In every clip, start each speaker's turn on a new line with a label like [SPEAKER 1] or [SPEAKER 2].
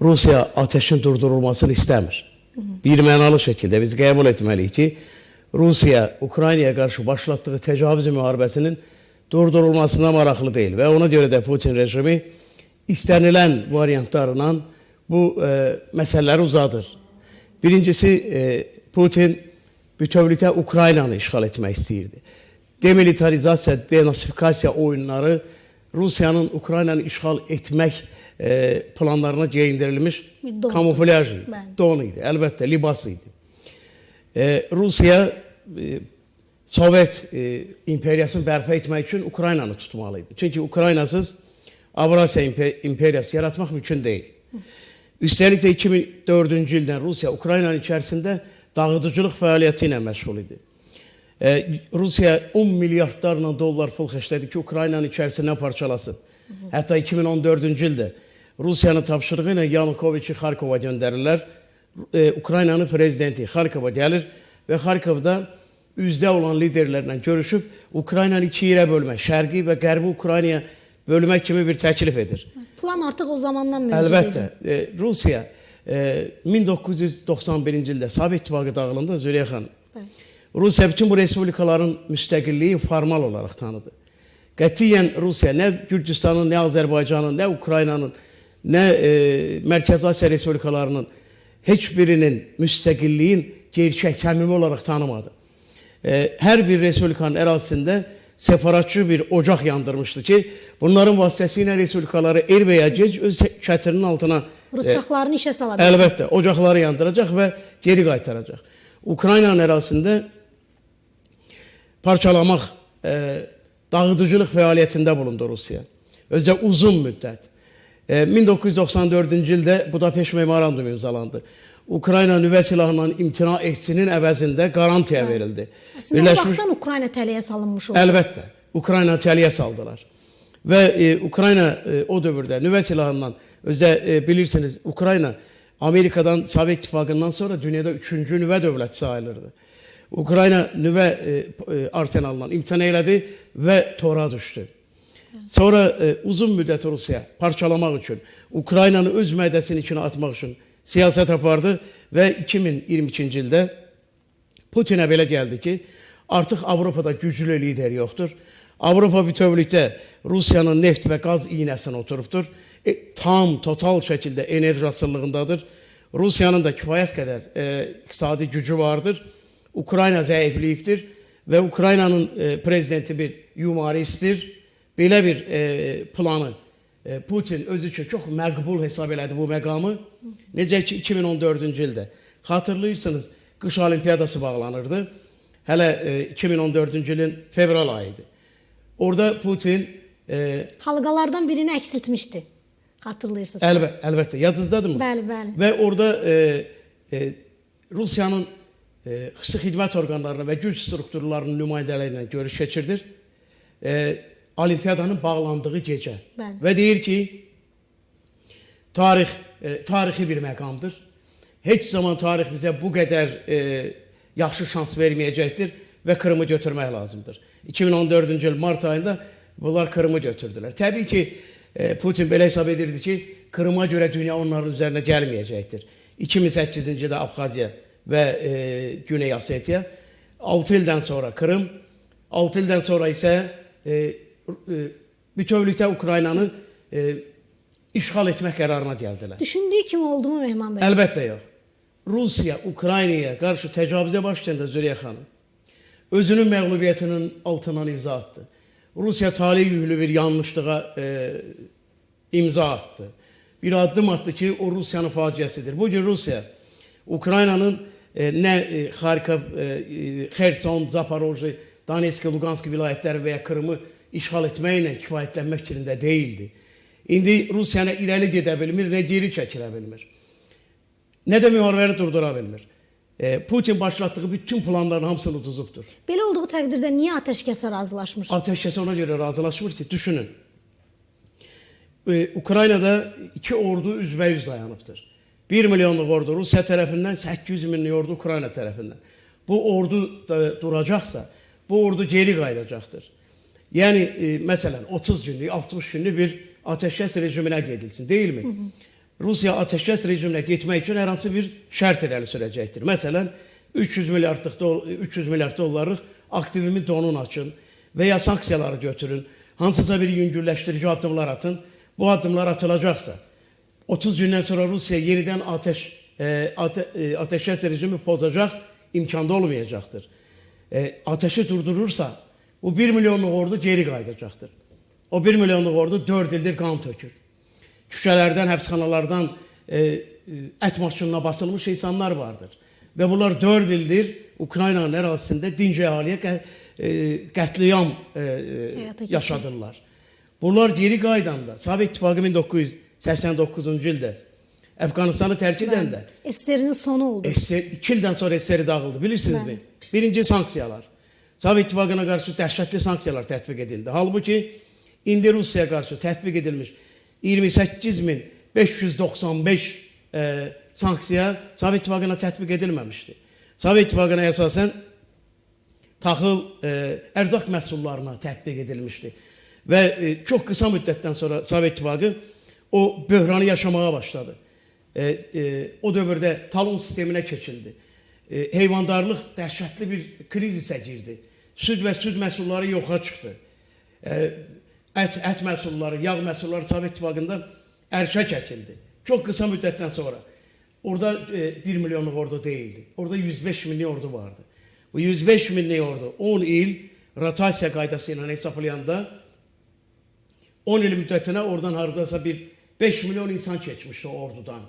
[SPEAKER 1] Rusiya ateşin durdurulmasını istəmir. Bir mənalı şəkildə biz qəbul etməliyik ki, Rusiya Ukraynaya qarşı başlatdığı təcavüz müharibəsinin durdurulmasına maraqlı deyil və ona görə də Putin rejimi istənilən variantlarla bu məsələləri uzadır. Birincisi, Putin bütövlükdə Ukraynanı işğal etmək istəyirdi. Demilitarizasiya, denasifikasiya oyunları Rusiyanın Ukraynanı işğal etmək planlarına geyindirilmiş kamuflaj idi, don idi, əlbəttə libas idi. Rusiya Sovet imperiyasını bərpa etmək üçün Ukraynanı tutmalıydı. Çünki Ukraynasız Avrasiya imperiyası yaratmaq mümkün deyil. Üstəlik də 2004-cü ildən Rusiya Ukraynanın içərisində dağıdıcılıq fəaliyyəti ilə məşğul idi. Rusiya 10 milyardlarla dollar pul xərclədi ki, Ukraynanın içərisindən parçalasın. Hətta 2014-cü ildə Rusiyanın tapşırığı ilə Yanukoviçi Xarkova göndərirlər. Ukraynanın prezidenti Xarkova gəlir və Xarkovda üzdə olan liderlərlə görüşüb Ukraynanı iki yerə bölmək, şərqi və qərbi Ukraynaya bölmək kimi bir təklif edir.
[SPEAKER 2] Plan artıq o zamandan mövcud idi.
[SPEAKER 1] Əlbəttə, Rusiya 1991-ci ildə Sovet İttifaqı dağılında Züleyxa xanım, Rusiya bütün bu respublikaların müstəqilliyi formal olaraq tanıdı. Qətiyyən Rusiya nə Gürcüstanın, nə Azərbaycanın, nə Ukraynanın, nə Mərkəzi Asiya respublikalarının heç birinin müstəqilliyin gerçək, səmimi olaraq tanımadı. Hər bir respublikanın ərazisində separatçı bir ocaq yandırmışdı ki, bunların vasitəsilə respublikaları er və ya gec öz çətirinin altına
[SPEAKER 2] rıçaqlarını işə sala bilsin.
[SPEAKER 1] Əlbəttə, ocaqları yandıracaq və geri qaytaracaq. Ukraynanın ərazisində parçalamaq, dağıdıcılıq fəaliyyətində bulundu Rusiya. Özə uzun müddət. 1994-cü ildə Budapeşt Memorandumu imzalandı. Ukrayna nüvə silahından imtina etsinin əvəzində qarantiya verildi.
[SPEAKER 2] Əslində o vaxtdan Ukrayna təliyə salınmış oldu.
[SPEAKER 1] Əlbəttə, Ukrayna təliyə saldılar. Və Ukrayna o dövrdə nüvə silahından, özdə bilirsiniz, Ukrayna Amerikadan, Sovet İttifaqından sonra dünyada 3-cü nüvə dövləti sayılırdı. Ukrayna nüvə arsenalından imtina elədi və tora düşdü. Sonra uzun müddət Rusiya parçalamaq üçün, Ukraynanı öz mədəsinin içine atmaq üçün siyasət apardı və 2022-ci ildə Putinə belə gəldi ki, artıq Avropada güclü lider yoxdur. Avropa bütövlükdə Rusiyanın neft və qaz iynəsini oturubdur. Tam, total şəkildə enerji asıllığındadır. Rusiyanın da kifayət qədər iqtisadi gücü vardır. Ukrayna zəifliyibdir və Ukraynanın prezidenti bir yumaristdir. Belə bir planı Putin özü üçün çox məqbul hesab elədi bu məqamı. Necə ki 2014-cü ildə. Xatırlayırsınız, qış olimpiyadası bağlanırdı. Hələ 2014-cü ilin fevral ayıydı. Orada Putin
[SPEAKER 2] halqalardan birini əksiltmişdi. Hatırlayırsınız.
[SPEAKER 1] Əlbəttə, yadınızdadır mı?
[SPEAKER 2] Bəli, bəli.
[SPEAKER 1] Və orada Rusiyanın xüsusi xidmət orqanlarına və güc strukturlarının nümayəndələri ilə görüş keçirdir. Olimpiyadanın bağlandığı gecə. Bəli. Və deyir ki, tarixi bir məqamdır. Heç zaman tarix bizə bu qədər yaxşı şans verməyəcəkdir və Krımı götürmək lazımdır. 2014-cü il mart ayında bunlar Krımı götürdülər. Təbii ki, Putin belə hesab edirdi ki, Krıma görə dünya onların üzərinə gəlməyəcəkdir. 2008-ci ildə Abxaziya və Güney Osetiya, 6 ildən sonra Krım, 6 ildən sonra isə bütövlükdə Ukraynanı işğal etmək qərarına gəldilər.
[SPEAKER 2] Düşündüyü kimi oldu mu Mehman bəy?
[SPEAKER 1] Əlbəttə yox. Rusiya Ukraynaya qarşı təcavüzə başlayanda Züleyxa xanım özünün məğlubiyyətinin altından imza attı. Rusiya talih yüklü bir yanlışlığa imza attı. Bir addım attı ki, o Rusiyanın faciəsidir. Bugün Rusiya Ukraynanın nə Xarkov, Xerson, Zaporojye, Donetsk, Lugansk vilayətləri və ya Krımı işğal etməklə kifayətlənmək fikrində deyildi. İndi Rusiya nə irəli gedə bilmir, nə geri çəkilə bilmir. Nə də müharibəni durdura bilmir. Putin başlatdığı bütün planların hamısını uduzubdur.
[SPEAKER 2] Belə olduğu təqdirdə niyə atəşkəsə razılaşmış?
[SPEAKER 1] Atəşkəsə ona görə razılaşmır ki, düşünün. Ukraynada iki ordu üzbəyüz dayanıbdır. 1 milyonluq ordu Rusiya tərəfindən, 800 minlik ordu Ukrayna tərəfindən. Bu ordu duracaqsa, bu ordu geri qayıdacaqdır. Yəni, məsələn, 30 günlük, 60 günlük bir atəşkəs rejiminə gedilsin, deyilmi? Rusiya ateşkəs rejiminə getmək üçün hər hansı bir şərt irəli sürəcəkdir. Məsələn, 300 milyard dollarlıq aktivimin donunu açın və ya sanksiyaları götürün, hansısa bir yüngülləşdirici addımlar atın. Bu addımlar atılacaqsa, 30 gündən sonra Rusiya yenidən ateşkəs rejimi pozacaq, imkanda olmayacaqdır. Ateşi durdurursa, bu 1 milyonluq ordu geri qayıdacaqdır. O 1 milyonluq ordu 4 ildir qan tökür. Küçələrdən, həbsxanalardan ət maşınına basılmış insanlar vardır. Və bunlar 4 ildir Ukraynanın ərazisində dinc əhaliyə qətliam yaşadırlar. Bunlar geri qaydanda, Sovet İttifaqı 1989-cu ildə Əfqanistanı tərk edəndə
[SPEAKER 2] SSR'nin sonu oldu.
[SPEAKER 1] 2 ildən sonra SSR dağıldı, bilirsinizmi? Birinci sanksiyalar. Sovet İttifaqına qarşı dəhşətli sanksiyalar tətbiq edildi. Halbuki indi Rusiyaya qarşı tətbiq edilmiş 28.595 sanksiya Sovet İttifaqına tətbiq edilməmişdi. Sovet İttifaqına əsasən taxıl, ərzaq məhsullarına tətbiq edilmişdi. Və çox qısa müddətdən sonra Sovet İttifaqı o böhranı yaşamaya başladı. O dövrdə talon sisteminə keçildi. Heyvandarlıq dəhşətli bir krizisə girdi. Süd və süd məhsulları yoxa çıxdı. Ət məhsulları, yağ məhsulları Sovet İttifaqında ərşə çəkildi. Çox qısa müddətdən sonra. Orada 1 milyonluq ordu deyildi. Orada 105 minlik ordu vardı. Bu 105 minlik ordu 10 il rotasiya qaydası ilə hesablayanda 10 il müddətinə oradan haradasa bir 5 milyon insan keçmişdi o ordudan.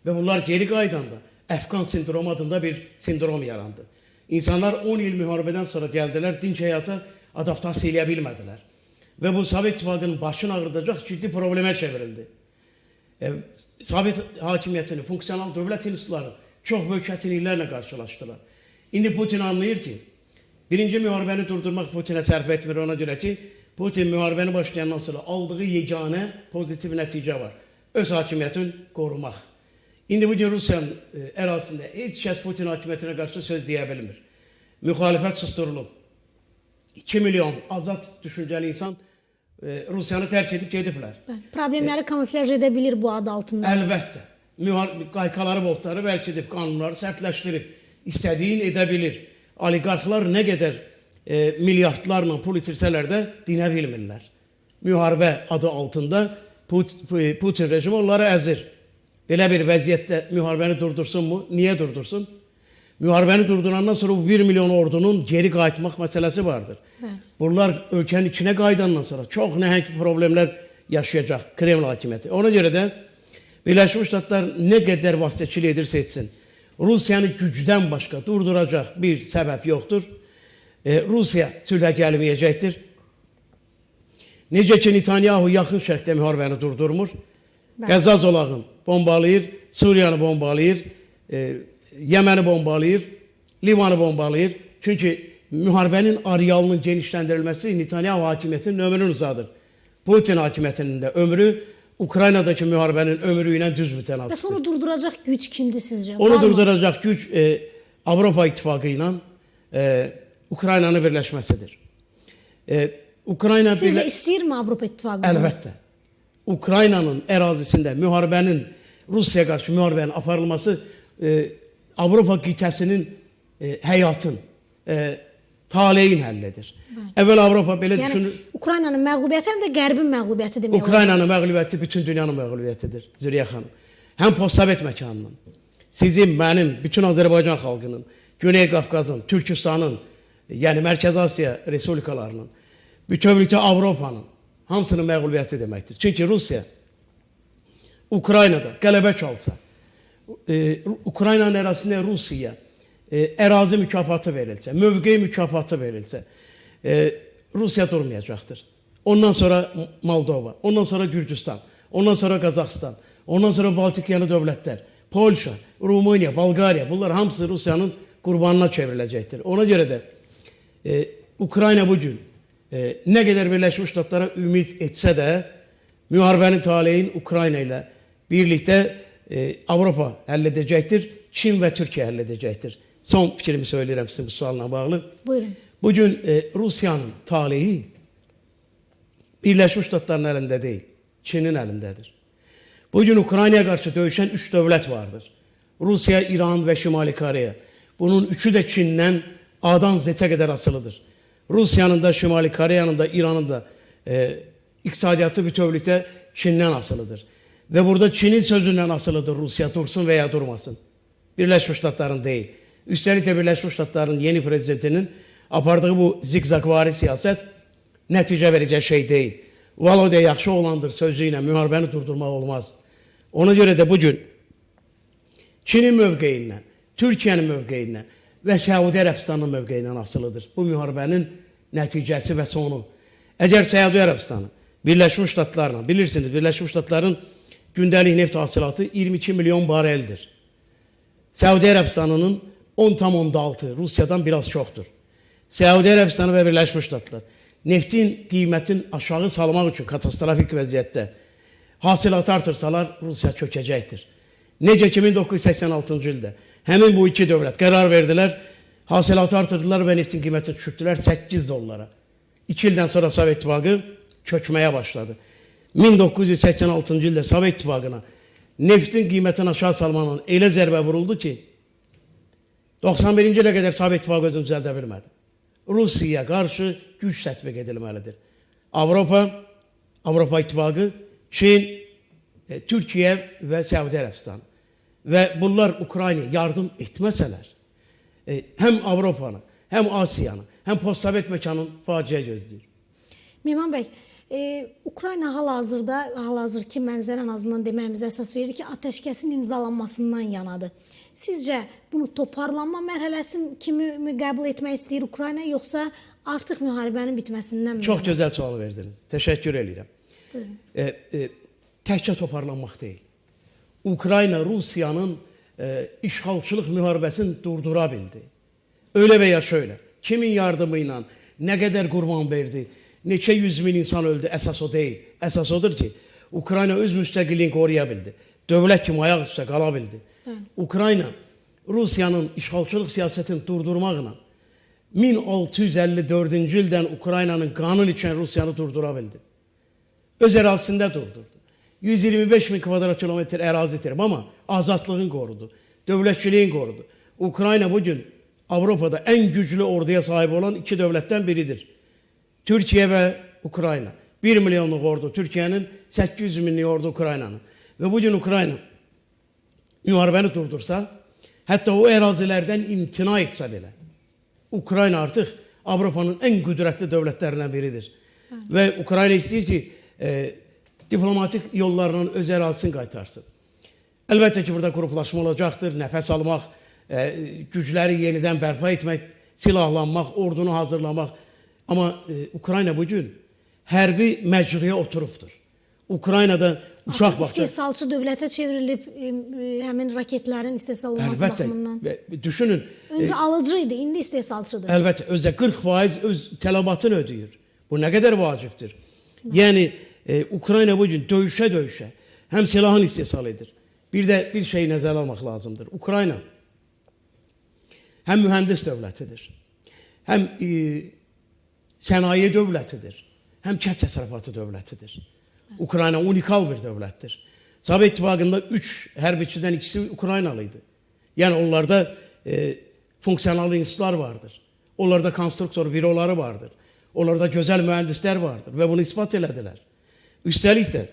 [SPEAKER 1] Və bunlar geri qaydanda Əfqan sindromu adında bir sindrom yarandı. İnsanlar 10 il müharibədən sonra gəldilər, dinc həyata adaptasiya edə bilmədilər. Və bu Sovet İttifaqının başını ağrıdacaq ciddi problemə çevrildi. Sovet hakimiyyətini, funksional dövlət institutları çox böyük çətinliklərlə qarşılaşdılar. İndi Putin anlayır ki, birinci müharibəni durdurmaq Putinə sərf etmir, ona görə ki, Putin müharibəni başlayandan sonra aldığı yeganə pozitiv nəticə var. Öz hakimiyyətini qorumaq. İndi bugün Rusiyanın ərazisində heç kəs Putin hakimiyyətinə qarşı söz deyə bilmir. Müxalifət susturulub. 2 milyon azad düşüncəli insan Rusiyanı tərk edib gediblər.
[SPEAKER 2] Problemləri kamuflaj edə bilir bu ad altında.
[SPEAKER 1] Əlbəttə. Qaykaları, boltları bərkidib, qanunları sərtləşdirib, istədiyin edə bilir. Oliqarxlar nə qədər milyardlarla pul itirsələr də dinə bilmirlər. Müharibə adı altında Putin rejimi onları əzir. Belə bir vəziyyətdə müharibəni durdursunmu? Niyə durdursun? Müharibəni durdurandan sonra bu 1 milyon ordunun geri qayıtmaq məsələsi vardır. Bunlar ölkənin içinə qayıdandan sonra çox nəhəng problemlər yaşayacaq Kreml hakimiyyəti. Ona görə də Birləşmiş Ştatlar nə qədər vasitəçilik edirsə etsin, Rusiyanı gücdən başqa durduracaq bir səbəb yoxdur. Rusiya sülhə gəlməyəcəkdir. Necə ki Netanyahu yaxın şərqdə müharibəni durdurmur, Qəzza zolağını bombalayır, Suriyanı bombalayır, Yəməni bombalayır, Livanı bombalayır. Çünki müharibənin arealının genişləndirilməsi Netanyahu hakimiyyətinin ömrünü uzadır. Putin hakimiyyətinin də ömrü Ukraynadakı müharibənin ömrü ilə düz mütənasibdir.
[SPEAKER 2] Bəs onu durduracaq güc kimdir sizcə?
[SPEAKER 1] Onu durduracaq güc Avropa İttifaqı ilə Ukraynanın birləşməsidir.
[SPEAKER 2] Sizcə istəyirmi Avropa İttifaqı?
[SPEAKER 1] Əlbəttə. Ukraynanın ərazisində müharibənin, Rusiyaya qarşı müharibənin aparılması Avropa qitəsinin həyatın, taleyin həllidir. Əvvəl Avropa belə düşünür.
[SPEAKER 2] Ukraynanın məğlubiyyəti həm də Qərbin məğlubiyyəti demək olar.
[SPEAKER 1] Ukraynanın məğlubiyyəti bütün dünyanın məğlubiyyətidir, Züleyxa xanım. Həm postsovet məkanının, sizin, mənim, bütün Azərbaycan xalqının, Güney Qafqazın, Türkistanın, yəni Mərkəzi Asiya respublikalarının, bütövlükdə Avropanın hamısının məğlubiyyəti deməkdir. Çünki Rusiya Ukraynada qələbə çalsa, Ukraynanın ərazisində Rusiyaya ərazi mükafatı verilsə, mövqe mükafatı verilsə, Rusiya durmayacaqdır. Ondan sonra Moldova, ondan sonra Gürcüstan, ondan sonra Qazaxıstan, ondan sonra Baltik yanı dövlətlər, Polşa, Rumıniya, Bolqariya, bunlar hamısı Rusiyanın qurbanına çevriləcəkdir. Ona görə də Ukrayna bugün nə qədər Birləşmiş Ştatlara ümid etsə də, müharibənin taleyin Ukrayna ilə birlikdə Avropa həll edəcəkdir, Çin və Türkiyə həll edəcəkdir. Son fikrimi söyləyirəm sizin bu sualla bağlı.
[SPEAKER 2] Buyurun.
[SPEAKER 1] Bugün Rusiyanın taleyi Birləşmiş Ştatların əlində deyil, Çinin əlindədir. Bugün Ukraynaya qarşı döyüşən 3 dövlət vardır. Rusiya, İran və Şimali Koreya. Bunun üçü də Çindən A'dan Z'ə qədər asılıdır. Rusiyanın da, Şimali Koreyanın da, İranın da iqtisadiyyatı bütövlükdə Çindən asılıdır. Və burada Çinin sözündən asılıdır Rusiya dursun və ya durmasın. Birləşmiş Ştatların deyil. Üstəlik də Birləşmiş Ştatların yeni prezidentinin apardığı bu zigzagvari siyasət nəticə verəcək şey deyil. Valoda yaxşı olandır sözü ilə müharibəni durdurmaq olmaz. Ona görə də bugün Çinin mövqeyindən, Türkiyənin mövqeyindən və Səudi Ərəbistanın mövqeyindən asılıdır bu müharibənin nəticəsi və sonu. Əgər Səudi Ərəbistanı Birləşmiş Ştatlarla, bilirsiniz, Birləşmiş Ştatların gündəlik neft hasilatı 22 milyon bareldir. Səudi Ərəbistanının 10,6 Rusiyadan biraz çoxdur. Səudi Ərəbistanı və Birləşmiş Ştatlar neftin qiymətin aşağı salmaq üçün katastrofik vəziyyətdə hasilatı artırsalar Rusiya çökəcəkdir. Necə ki 1986-cı ildə həmin bu iki dövlət qərar verdilər, hasilatı artırdılar və neftin qiymətini düşürtdülər $8. 2 ildən sonra Sovet İttifaqı çökməyə başladı. 1986-cı ildə Sovet İttifaqına neftin qiymətini aşağı salmanın elə zərbə vuruldu ki, 91-ci ilə qədər Sovet İttifaqı özünü düzəldə bilmədi. Rusiyaya qarşı güc tətbiq edilməlidir. Avropa İttifaqı, Çin, Türkiyə və Səudi Ərəbistan. Və bunlar Ukraynaya yardım etməsələr, həm Avropanı, həm Asiyanı, həm postsovet məkanın faciə gözləyir.
[SPEAKER 2] Mehman bəy, Ukrayna hal-hazırki mənzərə ən azından deməyimizə əsas verir ki, atəşkəsin imzalanmasından yanadır. Sizcə bunu toparlanma mərhələsi kimi qəbul etmək istəyir Ukrayna, yoxsa artıq müharibənin bitməsindən mi?
[SPEAKER 1] Çox gözəl sual verdiniz. Təşəkkür edirəm. Təkcə toparlanmaq deyil. Ukrayna Rusiyanın işğalçılıq müharibəsini durdura bildi. Öyle veya şöyle. Kimin yardımı ilə, nə qədər qurban verdi, neçə 100 min insan öldü, əsas o deyil. Əsas odur ki, Ukrayna öz müstəqilliyini qoruya bildi. Dövlət kimi ayaq üstə qala bildi. Ukrayna Rusiyanın işğalçılıq siyasətini durdurmaqla 1654-cü ildən Ukraynanın qanun içən Rusiyanı durdura bildi. Öz ərazisində durdurdu. 125 min kvadrat kilometr ərazi itirib, amma azadlığını qorudu, dövlətçiliğini qorudu. Ukrayna bugün Avropada ən güclü orduya sahib olan iki dövlətdən biridir. Türkiyə və Ukrayna. 1 milyonluq ordu Türkiyənin, 800 minlik ordu Ukraynanın. Və bugün Ukrayna müharibəni durdursa, hətta o ərazilərdən imtina etsə belə, Ukrayna artıq Avropanın ən qüdrətli dövlətlərindən biridir. Və Ukrayna istəyir ki, diplomatik yollarla öz ərazisini qaytarsın. Əlbəttə ki, burada qruplaşma olacaqdır, nəfəs almaq, gücləri yenidən bərpa etmək, silahlanmaq, ordunu hazırlamaq. Amma Ukrayna bugün hərbi məcliyə oturubdur. Ukraynada uşaq baxacaq.
[SPEAKER 2] İstehsalçı dövlətə çevrilib həmin raketlərin istehsal olması baxımından.
[SPEAKER 1] Düşünün.
[SPEAKER 2] Öncə alıcıydı, indi istehsalçıdır.
[SPEAKER 1] Əlbəttə, özə 40% öz tələbatını ödəyir. Bu nə qədər vacibdir. Yəni, Ukrayna bugün döyüşə həm silahını istehsal edir. Bir də bir şey nəzərə almaq lazımdır. Ukrayna həm mühəndis dövlətidir, həm sənaye dövlətidir, həm kənd təsərrüfatı dövlətidir. Ukrayna unikal bir dövlətdir. Sovet İttifaqında 3 hərbiçidən ikisi Ukraynalıydı. Yəni onlarda funksional institutlar vardır. Onlarda konstruktor büroları vardır. Onlarda gözəl mühəndislər vardır və bunu ispat elədilər. Üstəlik də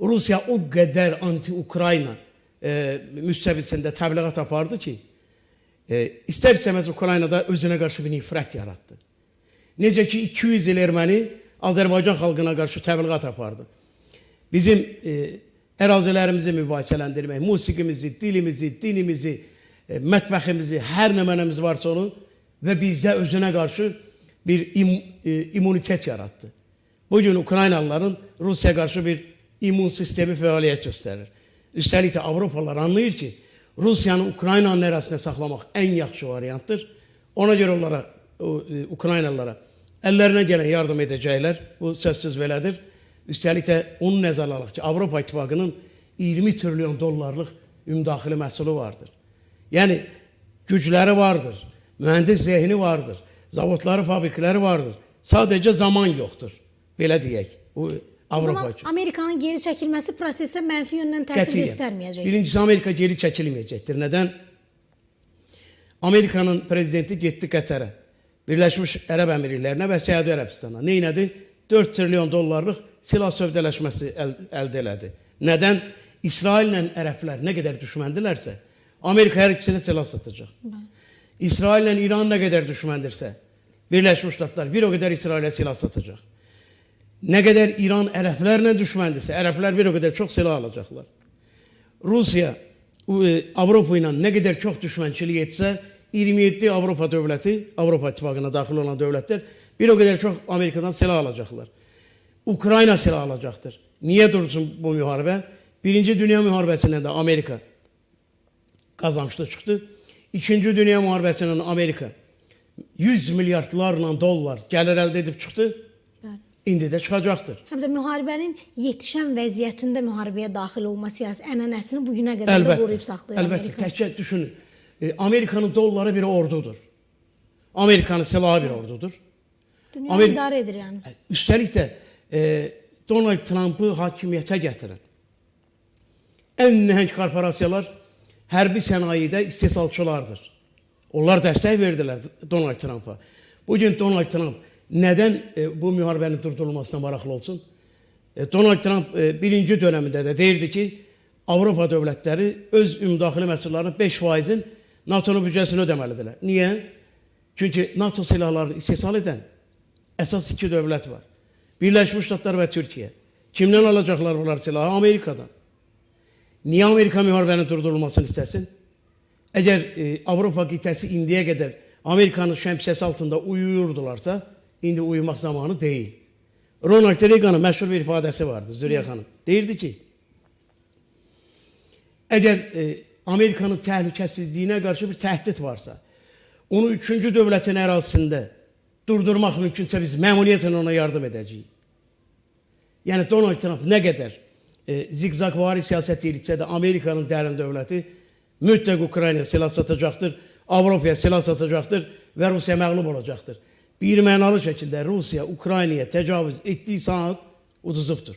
[SPEAKER 1] Rusiya o qədər anti-Ukrayna müstəvisində təbliğat apardı ki, istər-istəməz Ukraynada özünə qarşı bir nifrət yaratdı. Necə ki 200 il erməni Azərbaycan xalqına qarşı təbliğat apardı. Bizim ərazilərimizi mübahisələndirmək, musiqimizi, dilimizi, dinimizi, mətbəximizi, hər nə mənəmiz varsa onu və bizdə özünə qarşı bir immunitet yarattı. Bugün Ukraynalıların Rusiya qarşı bir immun sistemi fəaliyyət göstərir. Üstəlik də Avropalılar anlayır ki, Rusiyanı Ukraynanın ərazisində saxlamaq ən yaxşı variantdır. Ona görə onlara, Ukraynalılara əllərinə gələn yardım edəcəklər. Bu sözsüz belədir. Üstəlik də onu nəzərə alaq ki, Avropa İttifaqının 20 trilyon dollarlıq ümdaxili məhsulu vardır. Yəni, gücləri vardır, mühəndis zehni vardır, zavodları, fabrikləri vardır. Sadəcə zaman yoxdur, belə deyək.
[SPEAKER 2] O
[SPEAKER 1] Avropa
[SPEAKER 2] zaman
[SPEAKER 1] üçün.
[SPEAKER 2] Amerikanın geri çəkilməsi prosesə mənfi yöndən təsir
[SPEAKER 1] Qətiyyən.
[SPEAKER 2] göstərməyəcək.
[SPEAKER 1] Birincisi Amerika geri çəkilməyəcəkdir. Nədən? Amerikanın prezidenti getdi Qətərə, Birləşmiş Ərəb Əmirliklərinə və Səudiyyə Ərəbistana. Neynədi? 4 trilyon dollarlıq silah sövdələşməsi əldə elədi. Nədən? İsraillə ərəblər nə qədər düşməndilərsə, Amerika hər ikisinə silah satacaq. İsraillə İran nə qədər düşməndirsə, Birləşmiş Ştatlar bir o qədər İsrailə silah satacaq. Nə qədər İran ərəblərlə düşməndirsə, ərəblər bir o qədər çox silah alacaqlar. Rusiya Avropa ilə nə qədər çox düşmənçilik etsə, 27 Avropa dövləti, Avropa İttifaqına daxil olan dövlətlər bir o qədər çox Amerikadan silah alacaqlar. Ukrayna silah alacaqdır. Niyə dursun bu müharibə? Birinci Dünya müharibəsindən də Amerika qazançlı çıxdı. İkinci Dünya müharibəsindən Amerika 100 milyardlarla dollar gəlir əldə edib çıxdı. İndi də çıxacaqdır.
[SPEAKER 2] Həm də müharibənin yetişən vəziyyətində müharibəyə daxil olma siyasi ənənəsini bugünə qədər də qoruyub saxlayır
[SPEAKER 1] Əlbəttə,
[SPEAKER 2] Amerika.
[SPEAKER 1] təkcə düşünün. Amerikanın dolları bir ordudur. Amerikanın silahı bir ordudur.
[SPEAKER 2] Dünyanı idarə edir yəni.
[SPEAKER 1] Üstəlik də Donald Trump'ı hakimiyyətə gətirən ən nəhəng korporasiyalar hərbi sənayedə istehsalçılardır. Onlar dəstək verdilər Donald Trump'a. Bugün Donald Trump nədən bu müharibənin durdurulmasına maraqlı olsun? Donald Trump birinci dönəmində də deyirdi ki, Avropa dövlətləri öz ümumdaxili məhsullarının 5%-in NATO'nun büdcəsini ödəməlidirlər. Niyə? Çünki NATO silahlarını istehsal edən əsas iki dövlət var. Birləşmiş Ştatlar və Türkiyə. Kimdən alacaqlar bunlar silahı? Amerikadan. Niyə Amerika müharibənin durdurulmasını istəsin? Əgər Avropa qitəsi indiyə qədər Amerikanın şəmsiyəsi altında uyuyurdularsa, indi uyumaq zamanı deyil. Ronald Reagan'ın məşhur bir ifadəsi vardı, Züleyxa xanım. Deyirdi ki, əgər Amerikanın təhlükəsizliyinə qarşı bir təhdid varsa, onu üçüncü dövlətin ərazisində durdurmaq mümkünsə biz məmnuniyyətlə ona yardım edəcəyik. Yəni Donald Trump nə qədər zigzagvari siyasət yeritsə də Amerikanın dərin dövləti mütləq Ukraynaya silah satacaqdır, Avropaya silah satacaqdır və Rusiya məğlub olacaqdır. Bir mənalı şəkildə Rusiya Ukraynaya təcavüz etdiyi saat uduzubdur.